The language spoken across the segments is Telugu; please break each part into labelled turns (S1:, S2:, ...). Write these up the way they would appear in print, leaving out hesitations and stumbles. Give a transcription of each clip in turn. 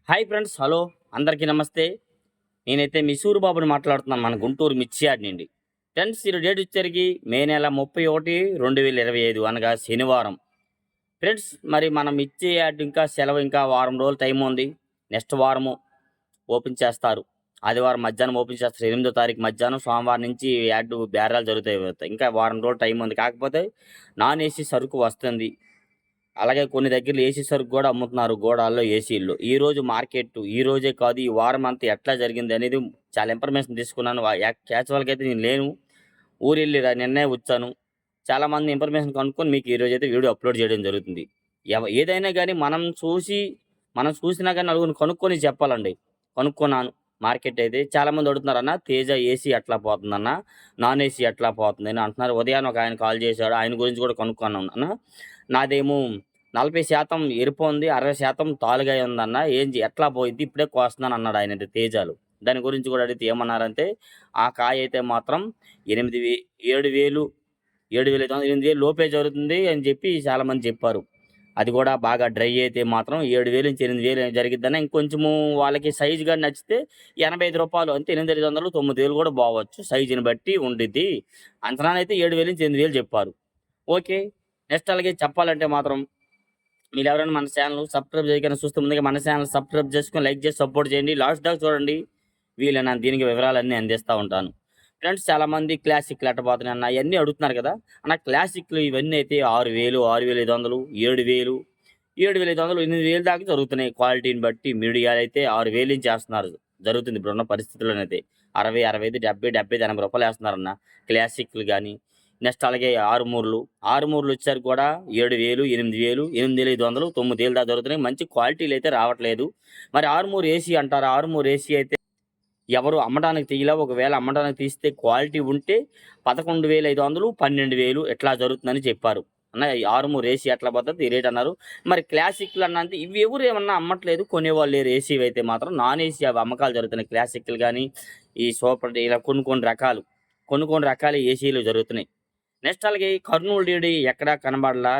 S1: హాయ్ ఫ్రెండ్స్, హలో, అందరికీ నమస్తే. నేనైతే మీ సూరిబాబుని మాట్లాడుతున్నాను, మన గుంటూరు మిర్చి యార్డ్ నుండి. ఫ్రెండ్స్, ఈ డేట్ వచ్చేసరికి మే నెల 31, 2025 అనగా శనివారం. ఫ్రెండ్స్, మరి మన మిర్చి యార్డ్ ఇంకా సెలవు ఇంకా వారం రోజులు టైం ఉంది. నెక్స్ట్ వారము ఓపెన్ చేస్తారు. ఆదివారం మధ్యాహ్నం ఓపెన్ చేస్తారు. 8వ తారీఖు మధ్యాహ్నం, సోమవారం నుంచి యార్డు బేరాలు జరుగుతాయి. ఇంకా వారం రోజులు టైం ఉంది. కాకపోతే నాన్ ఏసీ సరుకు వస్తుంది. అలాగే కొన్ని దగ్గరలో ఏసీ సరుకు కూడా అమ్ముతున్నారు, గోడాల్లో ఏసీల్లో. ఈరోజు మార్కెట్ ఈ రోజే కాదు, ఈ వారం అంతా ఎట్లా జరిగింది అనేది చాలా ఇన్ఫర్మేషన్ తీసుకున్నాను. యాక్చువల్గా అయితే నేను లేను, ఊరెళ్ళి నిన్నే వచ్చాను. చాలామంది ఇన్ఫర్మేషన్ కనుక్కొని మీకు ఈరోజు అయితే వీడియో అప్లోడ్ చేయడం జరుగుతుంది. ఏదైనా కానీ మనం చూసినా కానీ నలుగురిని కనుక్కొని చెప్పాలండి. కనుక్కున్నాను. మార్కెట్ అయితే చాలామంది అడుగుతున్నారు, అన్న తేజ ఏసీ ఎట్లా పోతుందన్న, నాన్ ఏసీ ఎట్లా పోతుంది అని అంటున్నారు. ఉదయాన్నే ఒక ఆయన కాల్ చేశాడు, ఆయన గురించి కూడా కనుక్కున్నాను. అన్న నాదేమో 40% ఎరుపు ఉంది, 60% తాలుగా ఉందన్న, ఎట్లా పోయిద్ది, ఇప్పుడే కోస్తున్నాను అన్నాడు ఆయన అయితే తేజాలు. దాని గురించి కూడా అడిగితే ఏమన్నారంటే, ఆ కాయ అయితే మాత్రం 7,000 8,000 లోపే జరుగుతుంది అని చెప్పి చాలామంది చెప్పారు. అది కూడా బాగా డ్రై అయితే మాత్రం 7,000 నుంచి 8,000 జరిగిద్దన్న. ఇంకొంచెము వాళ్ళకి సైజు గాని నచ్చితే రూ. 85 అంతే. 8,500, 9,000 కూడా పోవచ్చు. సైజుని బట్టి ఉండిద్ది. అంచనానైతే 7,000 నుంచి 8,000 చెప్పారు. ఓకే. నెక్స్ట్ అలాగే చెప్పాలంటే మాత్రం మీరెవరైనా మన ఛానల్ సబ్స్క్రైబ్ చేయకుండా చూస్తే ముందుగా మన ఛానల్ సబ్స్క్రైబ్ చేసుకొని లైక్ చేసి సపోర్ట్ చేయండి. లాస్ట్ దాకా చూడండి. వీలైనంత దీనికి వివరాలన్నీ అందిస్తూ ఉంటాను. ఫ్రెండ్స్, చాలామంది క్లాసిక్లు ఎట్టబోతున్నాయి అన్న ఇవన్నీ అడుగుతున్నారు కదా. అన్న క్లాసిక్లు ఇవన్నీ అయితే 6,000, 6,500, 7,000, 7,500, 8,000 దాకా జరుగుతున్నాయి. క్వాలిటీని బట్టి మీడియాలు అయితే 6,000 నుంచి వేస్తున్నారు. జరుగుతుంది ఇప్పుడున్న పరిస్థితుల్లోనైతే. 60, 65, 70, 70, 80 రూపాయలు వేస్తున్నారన్న క్లాసిక్లు కానీ. నెక్స్ట్ అలాగే ఆరుమూర్లు వచ్చారు కూడా 7,000, 8,000, 8,500, 9,000 దాకా జరుగుతున్నాయి. మంచి క్వాలిటీలు అయితే రావట్లేదు. మరి ఆరుమూరు ఏసీ అంటారు. ఆరుమూరు ఏసీ అయితే ఎవరు అమ్మడానికి తీయలే. ఒకవేళ అమ్మడానికి తీస్తే క్వాలిటీ ఉంటే 11,500, 12,000 ఎట్లా జరుగుతుందని చెప్పారు. అన్న ఆరుమూరు ఏసీ ఎట్లా పోతుంది ఈ రేట్ అన్నారు. మరి క్లాసిక్లు అన్నంత ఇవి ఎవరు ఏమన్నా అమ్మట్లేదు, కొనేవాళ్ళు లేరు. ఏసీ అయితే మాత్రం నాన్ ఏసీ అవి అమ్మకాలు జరుగుతున్నాయి. క్లాసిక్లు కానీ ఈ సూపర్ ఇలా కొన్ని రకాల ఏసీలు జరుగుతున్నాయి. నెక్స్ట్ అలాగే కర్నూలు డీడీ ఎక్కడా కనబడలా.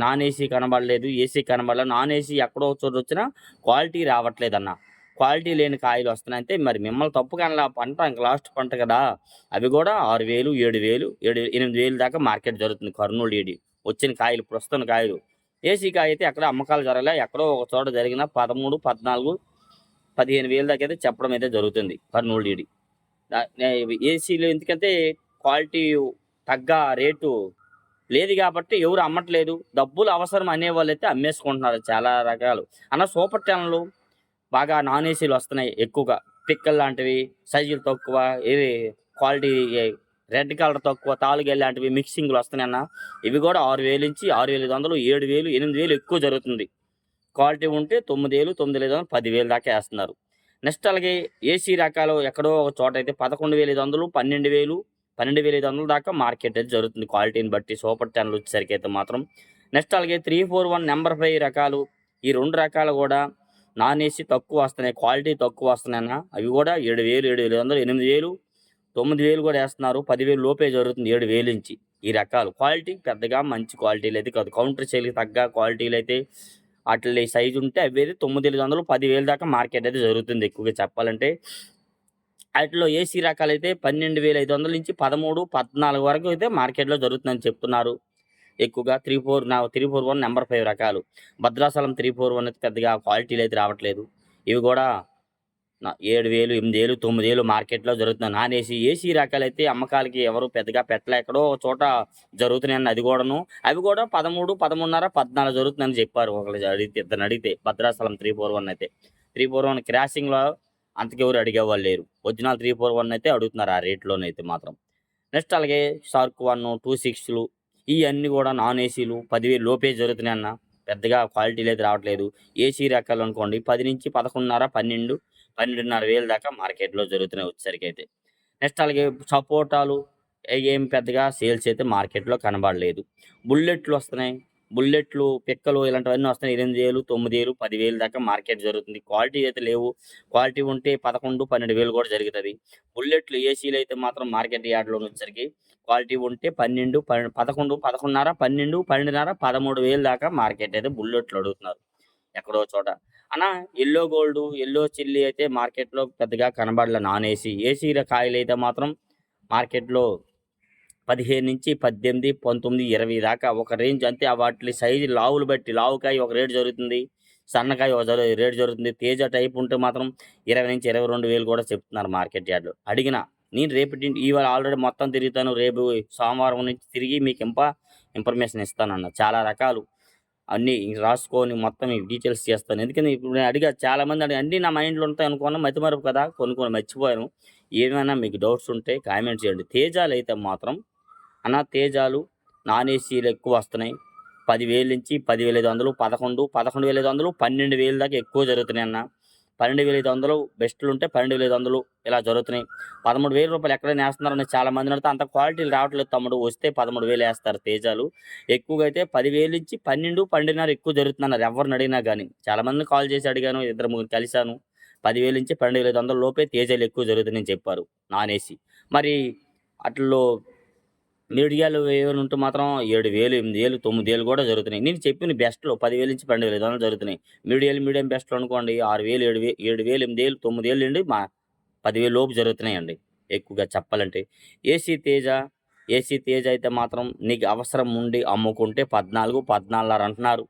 S1: నాన్ ఏసీ కనబడలేదు, ఏసీ కనబడలా. నాన్ ఏసీ ఎక్కడో చోటు వచ్చినా క్వాలిటీ రావట్లేదన్న. క్వాలిటీ లేని కాయలు వస్తున్నాయి. అంటే మరి మిమ్మల్ని తప్పు కానీ పంట ఇంకా లాస్ట్ పంట కదా. అవి కూడా 6,000, 7,000, 8,000 దాకా మార్కెట్ జరుగుతుంది కర్నూలు డీడీ. వచ్చిన కాయలు, ప్రస్తుతం కాయలు. ఏసీ కాయ అయితే ఎక్కడ అమ్మకాలు జరగలే. ఎక్కడో ఒక చోట జరిగిన 13, 14, 15,000 దాకా అయితే చెప్పడం అయితే జరుగుతుంది కర్నూలు డీడీ. ఏసీలు ఎందుకంటే క్వాలిటీ తగ్గ రేటు లేదు కాబట్టి ఎవరు అమ్మట్లేదు. డబ్బులు అవసరం అనేవాళ్ళు అయితే అమ్మేసుకుంటున్నారు చాలా రకాలు. అన్న సూపర్ ఛానళ్ళు బాగా నాన్ ఏసీలు వస్తున్నాయి ఎక్కువగా. పిక్కల్ లాంటివి సైజులు తక్కువ, ఇది క్వాలిటీ రెడ్ కలర్ తక్కువ, తాలుగెల్ లాంటివి మిక్సింగ్లు వస్తున్నాయి అన్న. ఇవి కూడా 6,000 నుంచి 6,500, 7,000, 8,000 ఎక్కువ జరుగుతుంది. క్వాలిటీ ఉంటే 9,000, 9,500, 10,000 దాకా వేస్తున్నారు. నెక్స్ట్ అలాగే ఏసీ రకాలు ఎక్కడో ఒక చోట అయితే 11,500, 12,000, 12,500 దాకా మార్కెట్ అయితే జరుగుతుంది క్వాలిటీని బట్టి. సూపర్ ఛానల్ వచ్చేసరికి అయితే మాత్రం. నెక్స్ట్ అలాగే 341 నెంబర్ 5 రకాలు. ఈ 2 రకాలు కూడా నాన్ ఏసీ తక్కువ వస్తున్నాయి, క్వాలిటీ తక్కువ వస్తున్నాయన్న. అవి కూడా 7,000, 7,500, 8,000, 9,000 కూడా వేస్తున్నారు. 10,000 లోపే జరుగుతుంది 7,000 నుంచి. ఈ రకాలు క్వాలిటీ పెద్దగా మంచి క్వాలిటీలు అయితే కాదు. కౌంటర్ సేల్కి తగ్గ క్వాలిటీలు అయితే వాటి సైజు ఉంటే అవి అయితే 9,500, 10,000 దాకా మార్కెట్ అయితే జరుగుతుంది ఎక్కువగా చెప్పాలంటే. వాటిలో ఏసీ రకాలైతే 12,500 నుంచి 13, 14 వరకు అయితే మార్కెట్‌లో జరుగుతుందని చెప్తున్నారు. ఎక్కువగా 341 నెంబర్ 5 రకాలు. భద్రాచలం 341 అయితే పెద్దగా క్వాలిటీలు అయితే రావట్లేదు. ఇవి కూడా 7,000, 8,000, 9,000 మార్కెట్‌లో జరుగుతున్నాయి. Non AC. ఏసీ రకాలైతే అమ్మకాలకి ఎవరు పెద్దగా పెట్టలే. ఎక్కడో ఒక చోట జరుగుతున్నాయన్న అది కూడాను. అవి కూడా 13, 13.5, 14 జరుగుతుందని చెప్పారు. ఇద్దరిని అడిగితే భద్రాచలం 341 అయితే. 341 క్రాసింగ్‌లో అంతకెవరు అడిగేవాళ్ళు లేరు. ఒరిజినల్ 341 అయితే అడుగుతున్నారు ఆ రేట్‌లోనైతే మాత్రం. నెక్స్ట్ అలాగే షార్క్ 1, 26లు ఇయన్నీ కూడా నాన్ ఏసీలు 10,000 లోపే జరుగుతున్నాయన్న. పెద్దగా క్వాలిటీలు అయితే రావట్లేదు. ఏసీ రకాలు అనుకోండి 10 నుంచి 11.5, 12, 12,500 దాకా మార్కెట్‌లో జరుగుతున్నాయి వచ్చేసరికైతే. నెక్స్ట్ అలాగే సపోటాలు ఏం పెద్దగా సేల్స్ అయితే మార్కెట్‌లో కనబడలేదు. బుల్లెట్లు వస్తున్నాయి. బుల్లెట్లు, పిక్కలు ఇలాంటివన్నీ వస్తున్నాయి. 8,000, 9,000, 10,000 దాకా మార్కెట్ జరుగుతుంది. క్వాలిటీ అయితే లేవు. క్వాలిటీ ఉంటే 11, 12,000 కూడా జరుగుతది. బుల్లెట్లు ఏసీలు అయితే మాత్రం మార్కెట్ యార్డ్‌లోకి వచ్చేసరికి క్వాలిటీ ఉంటే 12, 11, 11.5, 12, 12.5, 13,000 దాకా మార్కెట్ అయితే బుల్లెట్లు అడుగుతున్నారు. ఎక్కడో చోట. అన్న యెల్లో గోల్డు, యెల్లో చిల్లీ అయితే మార్కెట్‌లో పెద్దగా కనబడలే నాన్ ఏసీ. ఏసీ కాయలైతే మాత్రం మార్కెట్‌లో 15-18, 19, 20 దాకా ఒక రేంజ్ అంతే. వాటి సైజు లావులు బట్టి లావుకాయ ఒక రేటు జరుగుతుంది. సన్నకాయ ఒక రేటు జరుగుతుంది. తేజ టైప్ ఉంటే మాత్రం 20-22 వేలు కూడా చెప్తున్నారు మార్కెట్ యార్డ్‌లో. నేను ఇవాళ ఆల్రెడీ మొత్తం తిరుగుతాను. రేపు సోమవారం నుంచి తిరిగి మీకు ఇన్ఫర్మేషన్ ఇస్తానన్న. చాలా రకాలు అన్నీ రాసుకొని మొత్తం మీకు డీటెయిల్స్ చేస్తాను. ఎందుకంటే ఇప్పుడు నేను అడిగా చాలామంది అన్నీ నా మైండ్‌లో ఉంటాయి అనుకున్నా. మతిమరుపు కదా! కొన్ని మర్చిపోయాను. ఏమైనా మీకు డౌట్స్ ఉంటే కామెంట్ చేయండి. తేజాలైతే మాత్రం అన్న తేజాలు నాన్ ఏసీలు ఎక్కువ వస్తున్నాయి. 10,000-10,500, 11, 11,500, 12,000 దాకా ఎక్కువ జరుగుతున్నాయి అన్న. 12,500 బెస్ట్‌లుంటే 12,500 ఇలా జరుగుతున్నాయి. రూ. 13,000 ఎక్కడైనా ఏస్తున్నారని చాలామందిని అడిగితే అంత క్వాలిటీలు రావట్లేదు తమ్ముడు. వస్తే 13,000 ఏస్తారు తేజాలు. ఎక్కువగా అయితే 10,000-12, 12,500 ఎక్కువ జరుగుతుందన్నారు ఎవరిని అడిగినా గానీ. చాలామందిని కాల్ చేసి అడిగాను. ఇద్దరు ముగ్గురు కలిసాను. 10,000-12,500 లోపే తేజాలు ఎక్కువ జరుగుతున్నాయని చెప్పారు నాన్ ఏసీ. మరి అట్లో మీడియాలో ఏమైనా ఉంటే మాత్రం 7,000, 8,000, 9,000 కూడా జరుగుతున్నాయి. నేను చెప్పిన బెస్ట్‌లో 10,000-12,500 జరుగుతున్నాయి. మీడియం బెస్ట్‌లో అనుకోండి 6,000, 7,000, 7,000, 9,000 నుండి 10,000 లోపు జరుగుతున్నాయండి ఎక్కువగా చెప్పాలంటే. ఏసీ తేజ అయితే మాత్రం నీకు అవసరం ఉండి అమ్ముకుంటే 14, 14,500 అంటున్నారు.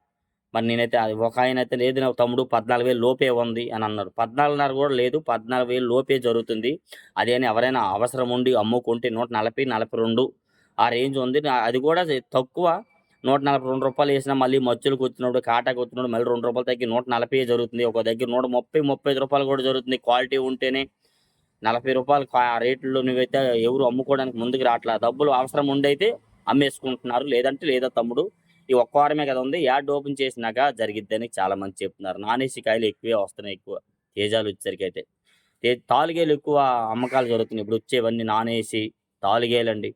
S1: మరి నేనైతే ఒకాయనైతే లేదు నా తమ్ముడు 14,000 లోపే ఉంది అని అన్నారు. 14,500 కూడా లేదు. 14,000 లోపే జరుగుతుంది. అదే అని ఎవరైనా అవసరం ఉండి అమ్ముకుంటే 140, 42 ఆ రేంజ్ ఉంది. అది కూడా తక్కువ. రూ. 142 ఏసినా మళ్ళీ మచ్చులకొచ్చినప్పుడు, కాటాకొచ్చినప్పుడు మళ్ళీ రూ. 2 తగ్గి 140 జరుగుతుంది. ఒక దగ్గర రూ. 130, 35 కూడా జరుగుతుంది. క్వాలిటీ ఉంటేనే రూ. 40 ఆ రేట్‌లో నువ్వైతే ఎవరు అమ్ముకోవడానికి ముందుకు రాట్లా. డబ్బులు అవసరం ఉండైతే అమ్మేసుకుంటున్నారు. లేదంటే లేదా తమ్ముడు. ఈ ఒక్క వారమే కదా ఉంది. యార్డ్ ఓపెన్ చేసినాక జరిగిద్దని చాలామంది చెప్తున్నారు. నాన్ ఏసీ కాయలు ఎక్కువే వస్తున్నాయి ఎక్కువ. తేజాలు వచ్చేసరికైతే. తాలుగేలు ఎక్కువ అమ్మకాలు జరుగుతున్నాయి. ఇప్పుడు వచ్చేవన్నీ నాన్ ఏసీ తాలుగేలండి.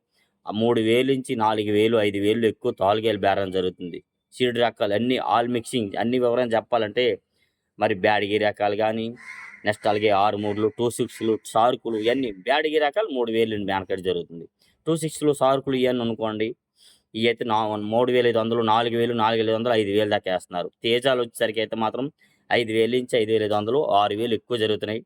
S1: 3,000-4,000, 5,000 ఎక్కువ తాలుగేలు బేరం జరుగుతుంది. సీడ్ రకాలు అన్నీ ఆల్ మిక్సింగ్ అన్ని వివరంగా చెప్పాలంటే మరి బ్యాడగి రకాలు గానీ, నెక్స్ట్ అలాగే 6-3లు, 2-6లు, సార్కులు ఇయన్నీ బ్యాడగి రకాలు 3,000 నుండి మార్కెట్ జరుగుతుంది. 2-6లు, సార్కులు ఇయన్నీ అనుకోండి. ఇయైతే 3,500, 4,000, 4,500, 5,000 దాకా ఏస్తున్నారు. తేజాలు వచ్చేసరికి అయితే మాత్రం 5,000-5,500, 6,000 ఎక్కువ జరుగుతున్నాయి.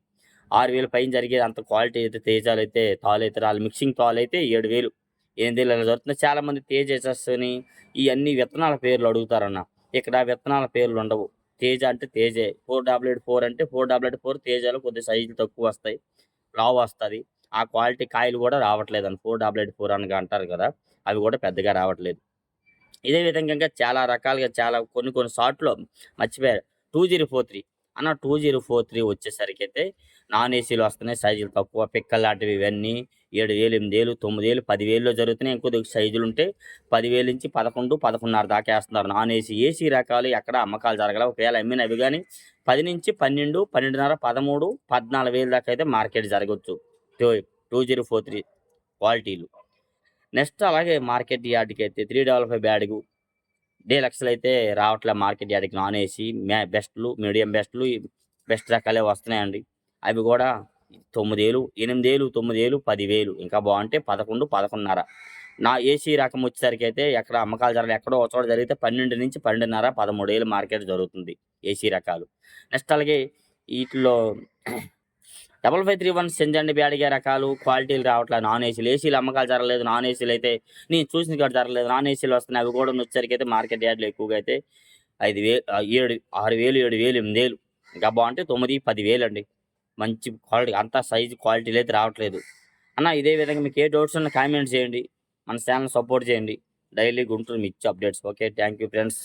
S1: 6,000 పైన జరిగేది అంత క్వాలిటీ అయితే తేజాలైతే తాలైతే రాళ్ళు మిక్సింగ్ తాలైతే 7,000, 8,000 ఇలా జరుగుతుంది. చాలామంది తేజ యశస్సుని ఇయన్నీ విత్తనాల పేర్లు అడుగుతారన్న. ఇక్కడ విత్తనాల పేర్లు ఉండవు. తేజ అంటే తేజే. 4,4 అంటే 4,4 తేజాలు కొద్దిగా సైజులు తక్కువొస్తాయి. లావొస్తది. ఆ క్వాలిటీ కాయలు గూడా రావట్లేదండి. 4,4 అనగా అంటారు గదా! అవి గూడా పెద్దగా రావట్లేదు. ఇదే విధంగా ఇంకా చాలా రకాలుగా కొన్ని సార్ట్‌లో మర్చిపోయారు. 2043 అన్న 2043 వచ్చేసరికైతే నాన్ ఏసీలో వస్తున్నాయి. సైజులు తక్కువ పిక్కల్లాంటివి ఇవన్నీ 7,000, 8,000, 9,000, 10,000లో జరుగుతున్నాయి. ఇంకొద్దిగా సైజులుంటే 10,000-11, 11,500 దాకా ఏస్తున్నారు. Non AC. ఏసీ రకాలు ఎక్కడ అమ్మకాలు జరగల. ఒకవేళ అమ్మినవి గానీ 10-12, 12,500, 13, 14,000 దాకా అయితే మార్కెట్ జరగొచ్చు. 2043 క్వాలిటీలు. నెక్స్ట్ అలాగే మార్కెట్ యార్డ్‌కైతే 355 బ్యాడగు డీలక్స్‌లయితే రావట్లే మార్కెట్ యార్డ్‌కి నాన్ ఏసీ. బెస్ట్‌లు, మీడియం బెస్ట్‌లు, బెస్ట్ రకాలే వస్తున్నాయండి. అవి గూడా 9,000, 8,000, 9,000, 10,000 ఇంకా బావుంటే 11, 11,500. నా ఏసీ రకం వచ్చేసరికైతే ఎక్కడ అమ్మకాలు జరగలే. ఎక్కడో ఒక చోట జరిగితే 12-12,500, 13,000 మార్కెట్ జరుగుతుంది ఏసీ రకాలు. నెక్స్ట్ అలాగే ఈటిల్లో 5531 సెంజండి బ్యాడిగే రకాలు క్వాలిటీలు రావట్లే నాన్ ఏసీలు. ఏసీలు అమ్మకాలు జరగలేదు. నాన్ ఏసీలు అయితే నేను చూసిన కాడ జరగలేదు. నాన్ ఏసీలు వస్తున్నాయి. అవి కూడా వచ్చేసరికైతే మార్కెట్ యార్డ్‌లో ఎక్కువగా అయితే 5,000, 6,000, 7,000, 8,000 ఇంకా బావుంటే 9, 10,000 అండి. మంచి క్వాలిటీ అంతా సైజు క్వాలిటీలు అయితే రావట్లేదు. అన్న ఇదే విధంగా మీకు ఏ డౌట్స్ ఉన్నా కామెంట్ చేయండి. మన ఛానెల్ సపోర్ట్ చేయండి. డైలీ గుంటూరు మిర్చి updates. Okay. Thank you friends.